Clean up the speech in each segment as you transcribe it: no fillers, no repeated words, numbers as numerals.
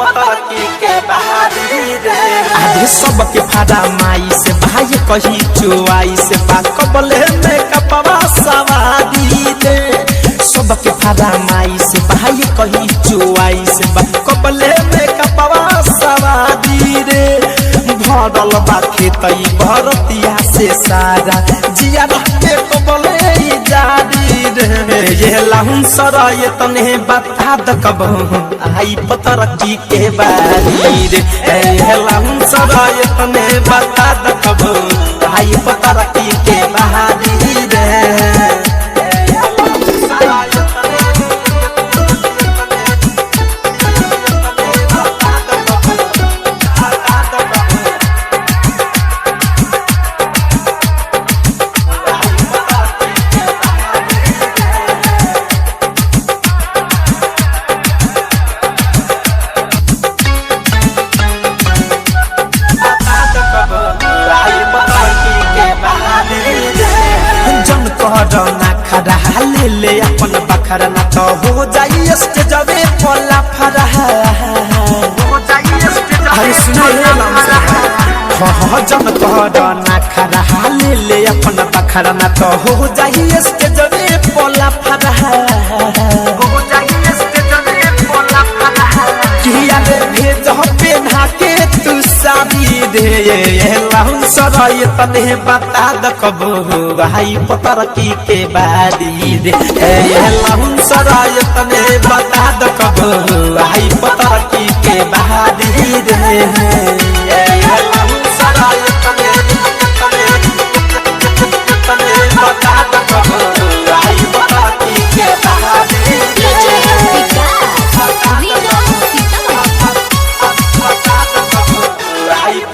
पतरकी के बहादी रे आधे सबके फाड़ा माई से भाई कही चुआई से बाकबले में कपवा सवादी रे सबके फाड़ा माई से भाई कही चुआई से बाकबले में कपवा सवादी रे भरल बा खेतई भरतिया से सारा जिया के कबले जारी रे ये लाहुन सराय तने बता द कब आई पतरकी के बारी रे ये लाहुन सराय तने बता द कब आई पतरकी के बारी रे ना खड़ा ले ले अपन बखरा ना तो हो जाई स्टेजवे पला फरा हो जाई स्टेज अरे सुनो रे हो जन कहरा ना खड़ा ले ले अपन बखरा ना तो हो जाई स्टेजवे पला फरा हो जाई स्टेजवे पला फरा किया रे भेज पे ना के तू साबी दे ये लाहुन सराय तने बता द कब भाई पतरकी के बारी रे ये लाहुन सराय तने बता द कब भाई पतरकी के बारी रे ये लाहुन सराय तने बता द कब भाई पतरकी के बारी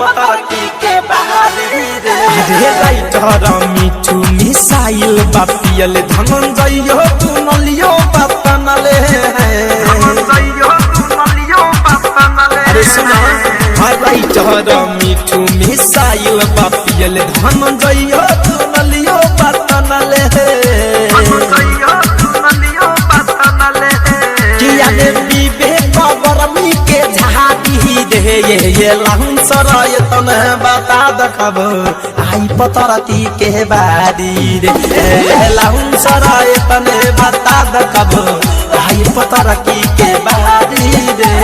पतरकी के बहादी रे अरे राइटर मिठू मिसाइल बापियल धनंजय तू नलियो बतनले धनंजय तू नलियो बतनले अरे सुना राइटर मिठू मिसाइल बापियल धनंजय तू नलियो बतनले धनंजय तू नलियो बतनले किया ने विवेक बरमी के झाड़ी दे ये लाहुन सराय तने बता द कब आई पतरकी के बारी रे ये लाहुन सराय तने बता द कब आई पतरकी के बारी रे।